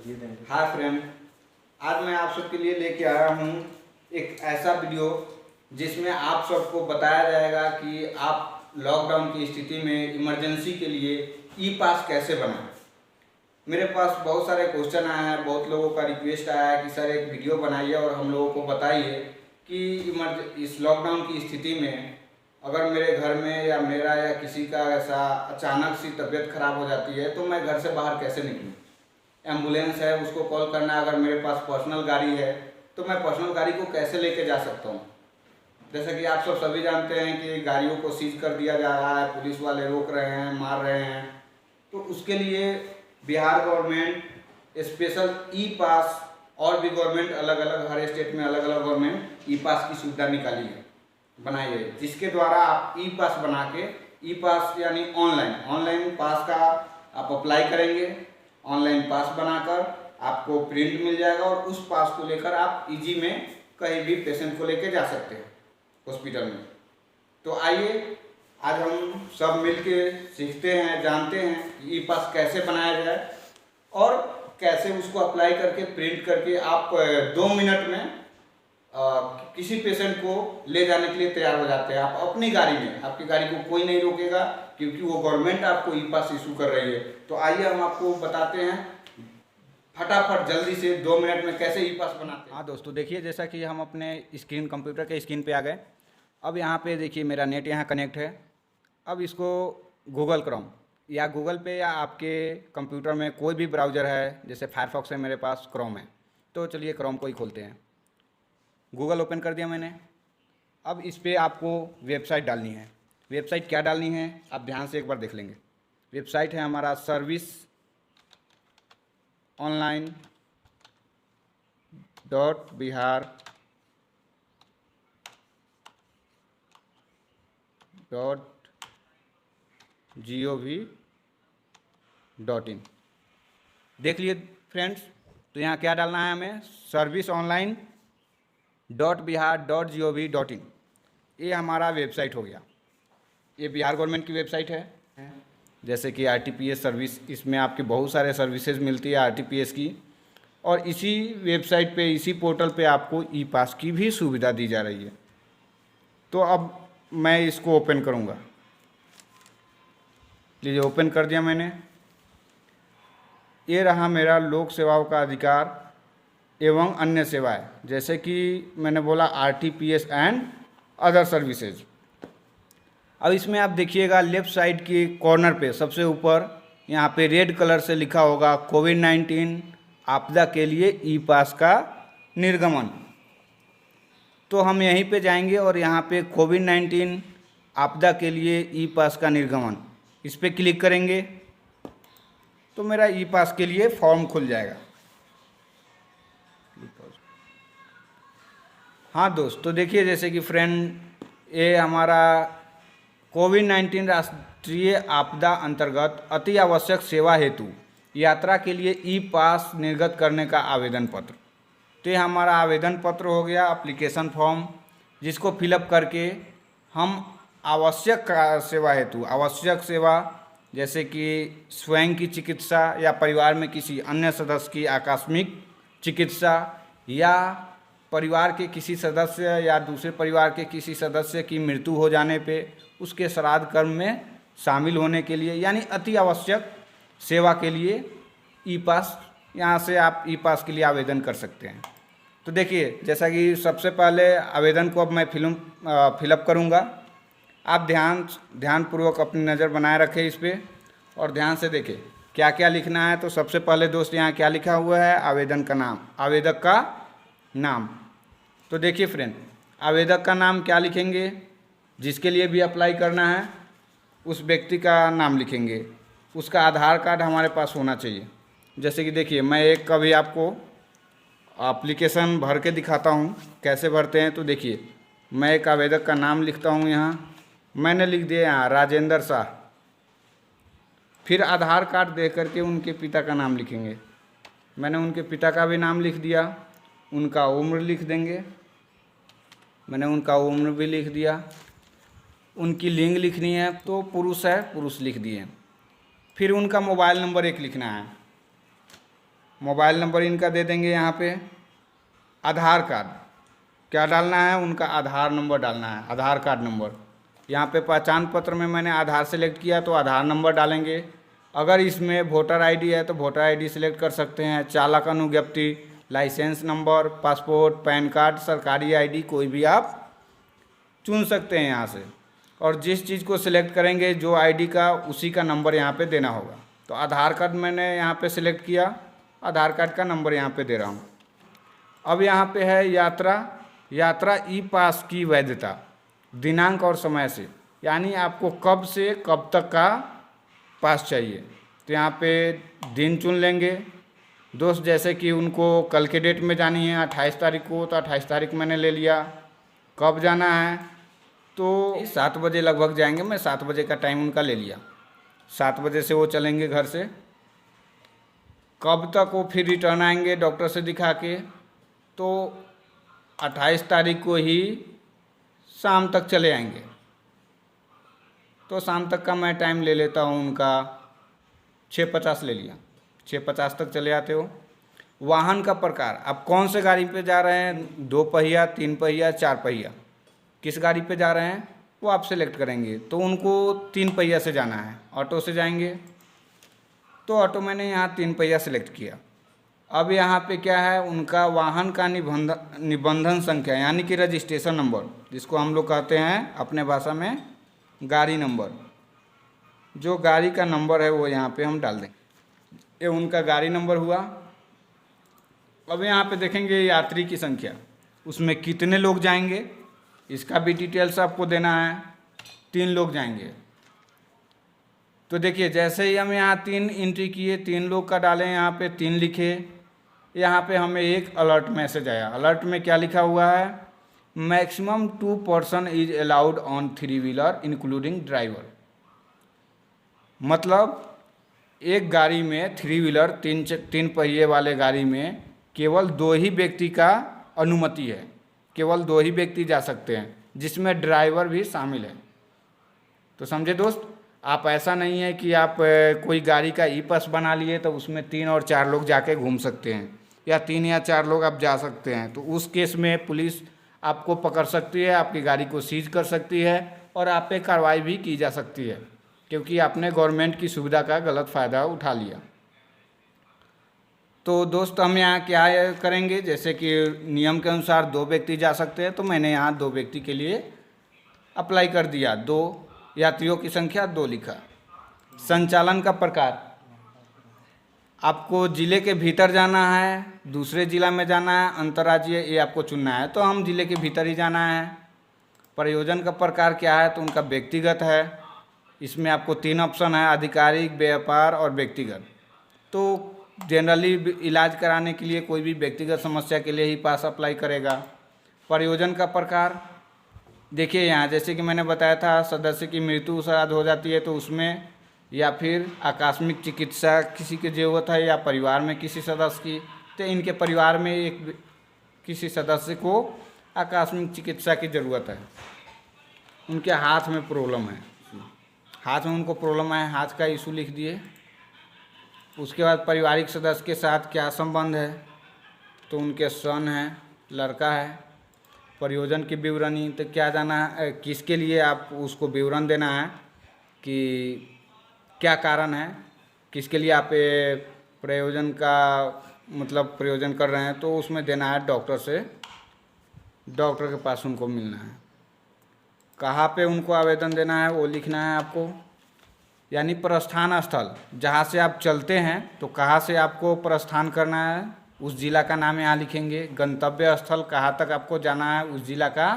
Hi friend, आज मैं आप सबके लिए लेके आया हूँ एक ऐसा वीडियो जिसमें आप सबको बताया जाएगा कि आप लॉकडाउन की स्थिति में इमरजेंसी के लिए ई पास कैसे बनाएं। मेरे पास बहुत सारे क्वेश्चन आए हैं, बहुत लोगों का रिक्वेस्ट आया है कि सर एक वीडियो बनाइए और हम लोगों को बताइए कि इस लॉकडाउन की स्थिति में अगर मेरे घर में या मेरा या किसी का ऐसा अचानक सी तबीयत खराब हो जाती है तो मैं घर से बाहर कैसे निकलूँ। एम्बुलेंस है उसको कॉल करना, अगर मेरे पास पर्सनल गाड़ी है तो मैं पर्सनल गाड़ी को कैसे लेके जा सकता हूँ। जैसा कि आप सब सभी जानते हैं कि गाड़ियों को सीज कर दिया जा रहा है, पुलिस वाले रोक रहे हैं, मार रहे हैं। तो उसके लिए बिहार गवर्नमेंट स्पेशल ई पास, और भी गवर्नमेंट अलग अलग हर स्टेट में अलग अलग गवर्नमेंट ई पास की सुविधा निकाली है, बनाई है, जिसके द्वारा आप ई पास बना के, ई पास यानी ऑनलाइन पास का आप अप्लाई करेंगे। ऑनलाइन पास बनाकर आपको प्रिंट मिल जाएगा और उस पास को लेकर आप इजी में कहीं भी पेशेंट को लेकर जा सकते हैं हॉस्पिटल में। तो आइए आज हम सब मिलके सीखते हैं, जानते हैं कि ई पास कैसे बनाया जाए और कैसे उसको अप्लाई करके प्रिंट करके आप 2 मिनट में किसी पेशेंट को ले जाने के लिए तैयार हो जाते हैं। आप अपनी गाड़ी में, आपकी गाड़ी को कोई नहीं रोकेगा क्योंकि वो गवर्नमेंट आपको ई पास इशू कर रही है। तो आइए हम आपको बताते हैं फटाफट जल्दी से 2 मिनट में कैसे ई पास बनाते हैं। हाँ दोस्तों, देखिए जैसा कि हम अपने कंप्यूटर के स्क्रीन पे आ गए। अब यहाँ पे देखिए मेरा नेट यहाँ कनेक्ट है। अब इसको गूगल क्रोम या गूगल पे या आपके कंप्यूटर में कोई भी ब्राउज़र है, जैसे फायरफॉक्स है, मेरे पास क्रोम है, तो चलिए क्रोम को ही खोलते हैं। गूगल ओपन कर दिया मैंने। अब इस पर आपको वेबसाइट डालनी है। वेबसाइट क्या डालनी है आप ध्यान से एक बार देख लेंगे। वेबसाइट है हमारा सर्विस ऑनलाइन .bihargovin। देख लिए फ्रेंड्स, तो यहाँ क्या डालना है हमें, serviceonline.bihar.gov.in। ये हमारा वेबसाइट हो गया। ये बिहार गवर्नमेंट की वेबसाइट है। जैसे कि आरटीपीएस सर्विस, इसमें आपके बहुत सारे सर्विसेज मिलती है आरटीपीएस की, और इसी वेबसाइट पे, इसी पोर्टल पे आपको ई पास की भी सुविधा दी जा रही है। तो अब मैं इसको ओपन करूँगा। लीजिए ओपन कर दिया मैंने। ये रहा मेरा लोक सेवाओं का अधिकार एवं अन्य सेवाएं, जैसे कि मैंने बोला आरटीपीएस एंड अदर सर्विसेज। अब इसमें आप देखिएगा लेफ़्ट साइड की कॉर्नर पे सबसे ऊपर यहाँ पे रेड कलर से लिखा होगा कोविड-19 आपदा के लिए ई पास का निर्गमन। तो हम यहीं पे जाएंगे और यहाँ पे कोविड-19 आपदा के लिए ई पास का निर्गमन, इस पर क्लिक करेंगे तो मेरा ई पास के लिए फॉर्म खुल जाएगा। हाँ दोस्त, तो देखिए जैसे कि फ्रेंड, ये हमारा कोविड-19 राष्ट्रीय आपदा अंतर्गत अति आवश्यक सेवा हेतु यात्रा के लिए ई पास निर्गत करने का आवेदन पत्र। तो ये हमारा आवेदन पत्र हो गया, एप्लीकेशन फॉर्म, जिसको फिलअप करके हम आवश्यक सेवा हेतु, आवश्यक सेवा जैसे कि स्वयं की चिकित्सा या परिवार में किसी अन्य सदस्य की आकस्मिक चिकित्सा या परिवार के किसी सदस्य या दूसरे परिवार के किसी सदस्य की मृत्यु हो जाने पे उसके श्राद्ध कर्म में शामिल होने के लिए, यानी अति आवश्यक सेवा के लिए ई पास, यहाँ से आप ई पास के लिए आवेदन कर सकते हैं। तो देखिए जैसा कि सबसे पहले आवेदन को अब मैं फिलअप करूँगा। आप ध्यानपूर्वक अपनी नज़र बनाए रखें इस पर और ध्यान से देखें क्या क्या लिखना है। तो सबसे पहले दोस्त यहाँ क्या लिखा हुआ है, आवेदन का नाम, आवेदक का नाम। तो देखिए फ्रेंड, आवेदक का नाम क्या लिखेंगे, जिसके लिए भी अप्लाई करना है उस व्यक्ति का नाम लिखेंगे। उसका आधार कार्ड हमारे पास होना चाहिए। जैसे कि देखिए मैं एक कभी आपको एप्लीकेशन भर के दिखाता हूँ कैसे भरते हैं। तो देखिए मैं एक आवेदक का नाम लिखता हूँ, यहाँ मैंने लिख दिया यहाँ राजेंद्र शाह। फिर आधार कार्ड दे करके उनके पिता का नाम लिखेंगे। मैंने उनके पिता का भी नाम लिख दिया, उनका उम्र लिख देंगे, मैंने उनका उम्र भी लिख दिया। उनकी लिंग लिखनी है तो पुरुष है, पुरुष लिख दिए। फिर उनका मोबाइल नंबर एक लिखना है, मोबाइल नंबर इनका दे देंगे यहाँ पे। आधार कार्ड क्या डालना है, उनका आधार नंबर डालना है, आधार कार्ड नंबर। यहाँ पे पहचान पत्र में मैंने आधार सेलेक्ट किया तो आधार नंबर डालेंगे। अगर इसमें वोटर आईडी है तो वोटर आईडी सेलेक्ट कर सकते हैं। चालक अनुज्ञप्ति, license number, passport, PAN card, सरकारी आईडी कोई भी आप चुन सकते हैं यहाँ से। और जिस चीज़ को सिलेक्ट करेंगे जो आईडी का, उसी का नंबर यहाँ पे देना होगा। तो आधार कार्ड मैंने यहाँ पे सिलेक्ट किया, आधार कार्ड का नंबर यहाँ पे दे रहा हूँ। अब यहाँ पे है यात्रा ई पास की वैधता, दिनांक और समय से, यानी आपको कब से कब तक का पास चाहिए। तो यहाँ पे दिन चुन लेंगे दोस्त, जैसे कि उनको कल के डेट में जानी है 28 तारीख को, तो 28 तारीख मैंने ले लिया। कब जाना है तो 7 बजे लगभग जाएंगे, मैं 7 बजे का टाइम उनका ले लिया। 7 बजे से वो चलेंगे घर से। कब तक वो फिर रिटर्न आएंगे डॉक्टर से दिखा के, तो 28 तारीख को ही शाम तक चले आएंगे। तो शाम तक का मैं टाइम ले लेता हूँ उनका, 6:50 ले लिया, 6:50 तक चले आते हो। वाहन का प्रकार, आप कौन से गाड़ी पे जा रहे हैं, 2 पहिया, 3 पहिया, 4 पहिया, किस गाड़ी पे जा रहे हैं वो आप सेलेक्ट करेंगे। तो उनको 3 पहिया से जाना है, ऑटो से जाएंगे। तो ऑटो मैंने यहाँ 3 पहिया सेलेक्ट किया। अब यहाँ पे क्या है, उनका वाहन का निबंधन संख्या यानी कि रजिस्ट्रेशन नंबर, जिसको हम लोग कहते हैं अपने भाषा में गाड़ी नंबर। जो गाड़ी का नंबर है वो यहाँ पे हम डाल देंगे। ये उनका गाड़ी नंबर हुआ। अब यहाँ पे देखेंगे यात्री की संख्या, उसमें कितने लोग जाएंगे इसका भी डिटेल्स आपको देना है। 3 लोग जाएंगे। तो देखिए जैसे ही हम यहाँ 3 एंट्री किए, 3 लोग का डालें, यहाँ पे 3 लिखे। यहाँ पे हमें एक अलर्ट मैसेज आया। अलर्ट में क्या लिखा हुआ है, maximum 2 person is allowed on 3 wheeler including driver. मतलब एक गाड़ी में 3 व्हीलर, 3 पहिए वाले गाड़ी में केवल 2 ही व्यक्ति का अनुमति है, केवल 2 ही व्यक्ति जा सकते हैं, जिसमें ड्राइवर भी शामिल है। तो समझे दोस्त, आप ऐसा नहीं है कि आप कोई गाड़ी का ई पास बना लिए तो उसमें 3 और 4 लोग जाके घूम सकते हैं, या 3 या 4 लोग आप जा सकते हैं। तो उस केस में पुलिस आपको पकड़ सकती है, आपकी गाड़ी को सीज कर सकती है और आप पे कार्रवाई भी की जा सकती है, क्योंकि आपने गवर्नमेंट की सुविधा का गलत फ़ायदा उठा लिया। तो दोस्त हम यहाँ क्या करेंगे, जैसे कि नियम के अनुसार 2 व्यक्ति जा सकते हैं, तो मैंने यहाँ 2 व्यक्ति के लिए अप्लाई कर दिया। 2 यात्रियों की संख्या 2 लिखा। संचालन का प्रकार, आपको ज़िले के भीतर जाना है, दूसरे ज़िला में जाना है, अंतर्राज्यीय, ये आपको चुनना है। तो हम ज़िले के भीतर ही जाना है। प्रयोजन का प्रकार क्या है, तो उनका व्यक्तिगत है। इसमें आपको 3 ऑप्शन है, आधिकारिक, व्यापार और व्यक्तिगत। तो जनरली इलाज कराने के लिए कोई भी व्यक्तिगत समस्या के लिए ही पास अप्लाई करेगा। प्रयोजन का प्रकार देखिए यहाँ, जैसे कि मैंने बताया था, सदस्य की मृत्यु श्राद्ध हो जाती है तो उसमें, या फिर आकस्मिक चिकित्सा किसी की ज़रूरत है, या परिवार में किसी सदस्य की, तो इनके परिवार में एक किसी सदस्य को आकस्मिक चिकित्सा की ज़रूरत है। उनके हाथ में प्रॉब्लम है, हाथ में उनको प्रॉब्लम है, हाथ का इशू लिख दिए। उसके बाद पारिवारिक सदस्य के साथ क्या संबंध है, तो उनके सन है, लड़का है। प्रयोजन की विवरणी, तो क्या जाना है, किसके लिए आप उसको विवरण देना है कि क्या कारण है, किसके लिए आप प्रयोजन का मतलब प्रयोजन कर रहे हैं, तो उसमें देना है डॉक्टर से, डॉक्टर के पास उनको मिलना है। कहाँ पे उनको आवेदन देना है वो लिखना है आपको, यानी प्रस्थान स्थल, जहाँ से आप चलते हैं तो कहाँ से आपको प्रस्थान करना है, उस ज़िला का नाम यहाँ लिखेंगे। गंतव्य स्थल, कहाँ तक आपको जाना है, उस ज़िला का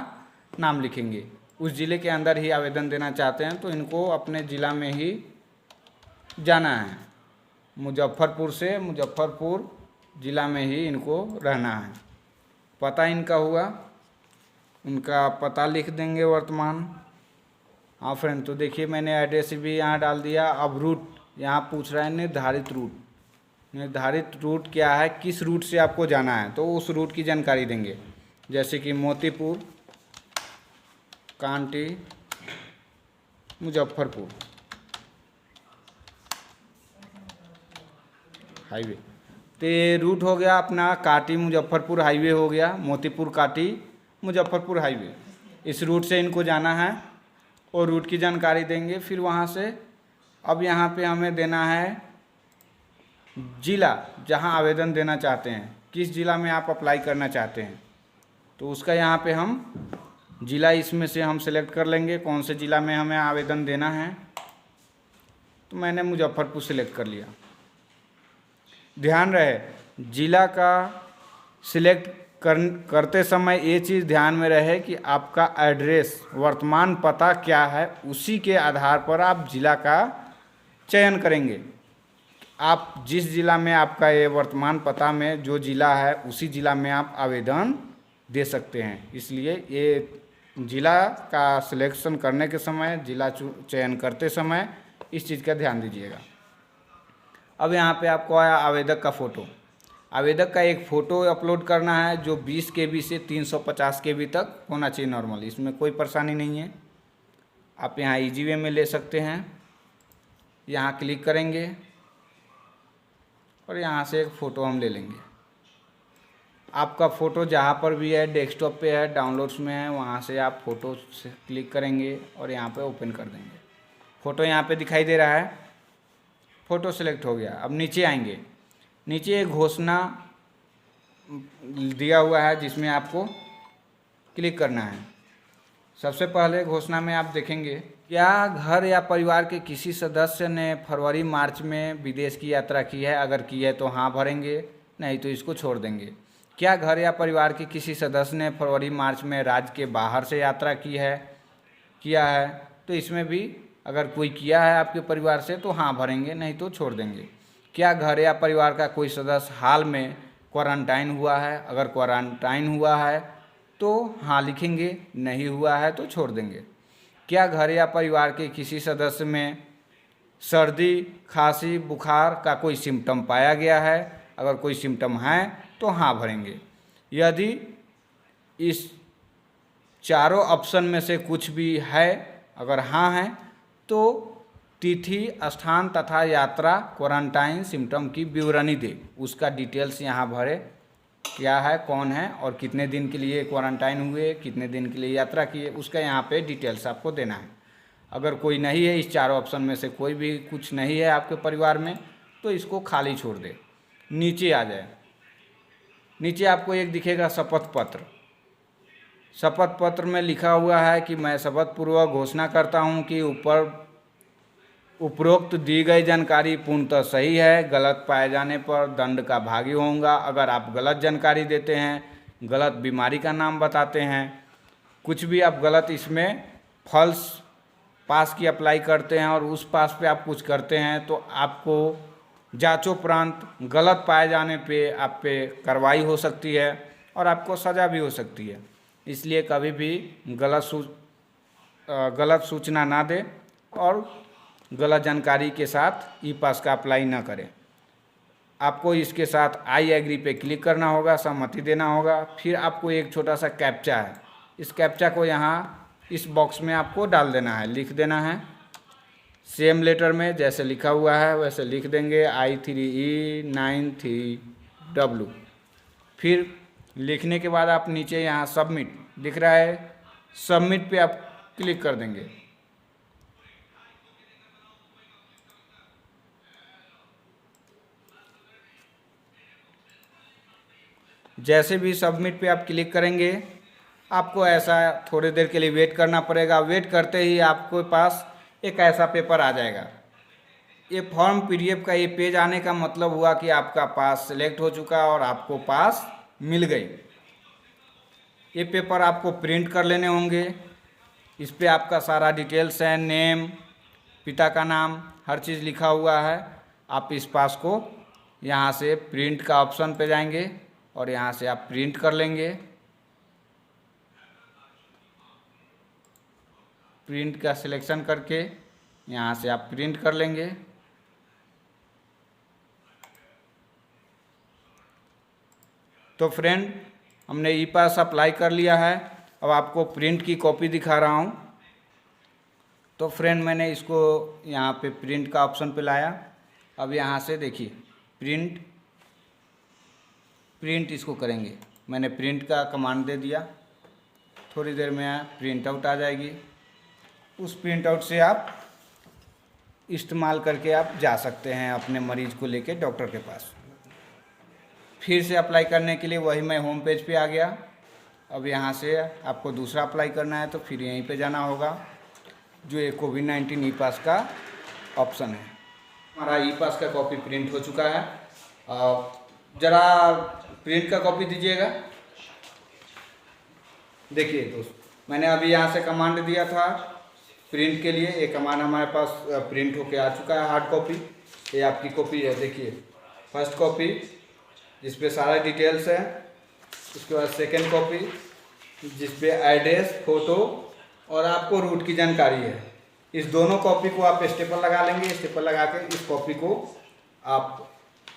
नाम लिखेंगे। उस ज़िले के अंदर ही आवेदन देना चाहते हैं तो इनको अपने ज़िला में ही जाना है। मुजफ्फरपुर से मुजफ्फरपुर ज़िला में ही इनको रहना है। पता इनका हुआ, उनका पता लिख देंगे वर्तमान। हाँ फ्रेंड, तो देखिए मैंने एड्रेस भी यहाँ डाल दिया। अब रूट यहाँ पूछ रहा है, निर्धारित रूट। निर्धारित रूट क्या है, किस रूट से आपको जाना है, तो उस रूट की जानकारी देंगे। जैसे कि मोतीपुर, कांटी, मुजफ्फरपुर हाईवे। तो ये रूट हो गया अपना काटी मुजफ्फरपुर हाईवे हो गया, मोतीपुर काटी मुजफ्फरपुर हाईवे। इस रूट से इनको जाना है और रूट की जानकारी देंगे। फिर वहाँ से अब यहाँ पे हमें देना है ज़िला जहाँ आवेदन देना चाहते हैं, किस ज़िला में आप अप्लाई करना चाहते हैं, तो उसका यहाँ पे हम ज़िला इसमें से हम सेलेक्ट कर लेंगे कौन से ज़िला में हमें आवेदन देना है। तो मैंने मुजफ्फरपुर सेलेक्ट कर लिया। ध्यान रहे ज़िला का सिलेक्ट करते समय ये चीज़ ध्यान में रहे कि आपका एड्रेस वर्तमान पता क्या है, उसी के आधार पर आप ज़िला का चयन करेंगे। आप जिस ज़िला में आपका ये वर्तमान पता में जो ज़िला है उसी ज़िला में आप आवेदन दे सकते हैं। इसलिए ये ज़िला का सिलेक्शन करने के समय, ज़िला चयन करते समय इस चीज़ का ध्यान दीजिएगा। अब यहाँ पे आपको आया आवेदक का फ़ोटो। आवेदक का एक फ़ोटो अपलोड करना है जो 20 KB से 350 KB तक होना चाहिए नॉर्मल, इसमें कोई परेशानी नहीं है। आप यहाँ इजी वे में ले सकते हैं। यहाँ क्लिक करेंगे और यहाँ से एक फ़ोटो हम ले लेंगे। आपका फ़ोटो जहाँ पर भी है, डेस्कटॉप पे है, डाउनलोड्स में है, वहाँ से आप फ़ोटो से क्लिक करेंगे और यहाँ पे ओपन कर देंगे। फ़ोटो यहाँ पे दिखाई दे रहा है, फ़ोटो सेलेक्ट हो गया। अब नीचे आएंगे, नीचे एक घोषणा दिया हुआ है जिसमें आपको क्लिक करना है। सबसे पहले घोषणा में आप देखेंगे क्या घर या परिवार के किसी सदस्य ने फरवरी मार्च में विदेश की यात्रा की है, अगर की है तो हाँ भरेंगे, नहीं तो इसको छोड़ देंगे। क्या घर या परिवार के किसी सदस्य ने फरवरी मार्च में राज्य के बाहर से यात्रा किया है तो इसमें भी अगर कोई किया है आपके परिवार से तो हाँ भरेंगे, नहीं तो छोड़ देंगे। क्या घर या परिवार का कोई सदस्य हाल में क्वारंटाइन हुआ है, अगर क्वारंटाइन हुआ है तो हाँ लिखेंगे, नहीं हुआ है तो छोड़ देंगे। क्या घर या परिवार के किसी सदस्य में सर्दी, खांसी, बुखार का कोई सिम्टम पाया गया है, अगर कोई सिम्टम है तो हाँ भरेंगे। यदि इस चारों ऑप्शन में से कुछ भी है, अगर हाँ है तो तिथि, स्थान तथा यात्रा क्वारंटाइन सिम्टम की विवरणी दे, उसका डिटेल्स यहाँ भरे, क्या है, कौन है और कितने दिन के लिए क्वारंटाइन हुए, कितने दिन के लिए यात्रा किए, उसका यहाँ पे डिटेल्स आपको देना है। अगर कोई नहीं है, इस चारों ऑप्शन में से कोई भी कुछ नहीं है आपके परिवार में, तो इसको खाली छोड़ दे। नीचे आ जाए, नीचे आपको एक दिखेगा शपथ पत्र। शपथ पत्र में लिखा हुआ है कि मैं शपथ पूर्वक घोषणा करता हूँ कि उपरोक्त दी गई जानकारी पूर्णतः सही है, गलत पाए जाने पर दंड का भागी होऊंगा। अगर आप गलत जानकारी देते हैं, गलत बीमारी का नाम बताते हैं, कुछ भी आप गलत इसमें फॉल्स पास की अप्लाई करते हैं और उस पास पे आप कुछ करते हैं तो आपको जांचोपरांत गलत पाए जाने पे आप पे कार्रवाई हो सकती है और आपको सज़ा भी हो सकती है। इसलिए कभी भी गलत सूचना ना दें और गलत जानकारी के साथ ई पास का अप्लाई ना करें। आपको इसके साथ आई एग्री पे क्लिक करना होगा, सहमति देना होगा। फिर आपको एक छोटा सा कैप्चा है, इस कैप्चा को यहाँ इस बॉक्स में आपको डाल देना है, लिख देना है। सेम लेटर में जैसे लिखा हुआ है वैसे लिख देंगे I3E93W। फिर लिखने के बाद आप नीचे यहाँ सबमिट दिख रहा है, सबमिट पे आप क्लिक कर देंगे। जैसे भी सबमिट पे आप क्लिक करेंगे आपको ऐसा थोड़ी देर के लिए वेट करना पड़ेगा। वेट करते ही आपके पास एक ऐसा पेपर आ जाएगा। ये फॉर्म PDF का ये पेज आने का मतलब हुआ कि आपका पास सिलेक्ट हो चुका और आपको पास मिल गई। ये पेपर आपको प्रिंट कर लेने होंगे। इस पे आपका सारा डिटेल्स है, नेम, पिता का नाम, हर चीज़ लिखा हुआ है। आप इस पास को यहाँ से प्रिंट का ऑप्शन पे जाएंगे और यहाँ से आप प्रिंट कर लेंगे। प्रिंट का सिलेक्शन करके यहाँ से आप प्रिंट कर लेंगे। तो फ्रेंड, हमने ई पास अप्लाई कर लिया है। अब आपको प्रिंट की कॉपी दिखा रहा हूँ। तो फ्रेंड, मैंने इसको यहाँ पे प्रिंट का ऑप्शन पे लाया। अब यहाँ से देखिए प्रिंट प्रिंट इसको करेंगे। मैंने प्रिंट का कमांड दे दिया, थोड़ी देर में प्रिंट आउट आ जाएगी। उस प्रिंट आउट से आप इस्तेमाल करके आप जा सकते हैं अपने मरीज को लेके डॉक्टर के पास। फिर से अप्लाई करने के लिए वही मैं होम पेज पे आ गया। अब यहाँ से आपको दूसरा अप्लाई करना है तो फिर यहीं पे जाना होगा, जो ये कोविड-19 ई पास का ऑप्शन है। हमारा ई पास का कॉपी प्रिंट हो चुका है। ज़रा प्रिंट का कॉपी दीजिएगा। देखिए दोस्त, मैंने अभी यहाँ से कमांड दिया था प्रिंट के लिए। ये कमांड हमारे पास प्रिंट होके आ चुका है, हार्ड कॉपी। ये आपकी कॉपी है, देखिए फर्स्ट कॉपी जिस पे सारा डिटेल्स है। उसके बाद सेकंड कॉपी जिस पे एड्रेस, फ़ोटो और आपको रूट की जानकारी है। इस दोनों कॉपी को आप स्टेपल लगा लेंगे। स्टेपल लगा के इस कॉपी को आप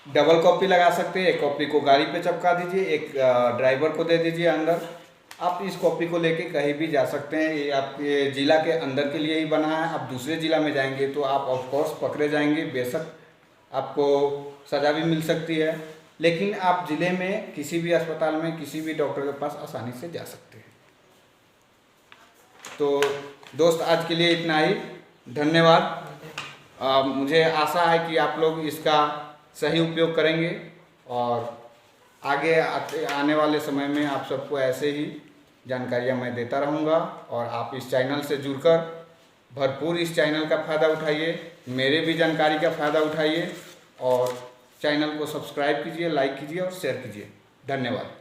डबल कॉपी लगा सकते हैं। एक कॉपी को गाड़ी पे चिपका दीजिए, एक ड्राइवर को दे दीजिए अंदर। आप इस कॉपी को लेके कहीं भी जा सकते हैं। ये आपके ज़िला के अंदर के लिए ही बना है। आप दूसरे ज़िला में जाएंगे तो आप ऑफ कोर्स पकड़े जाएंगे, बेशक आपको सज़ा भी मिल सकती है, लेकिन आप ज़िले में किसी भी अस्पताल में किसी भी डॉक्टर के पास आसानी से जा सकते हैं। तो दोस्त, आज के लिए इतना ही। धन्यवाद। मुझे आशा है कि आप लोग इसका सही उपयोग करेंगे और आगे आने वाले समय में आप सबको ऐसे ही जानकारियाँ मैं देता रहूँगा। और आप इस चैनल से जुड़कर भरपूर इस चैनल का फ़ायदा उठाइए, मेरे भी जानकारी का फ़ायदा उठाइए और चैनल को सब्सक्राइब कीजिए, लाइक कीजिए और शेयर कीजिए। धन्यवाद।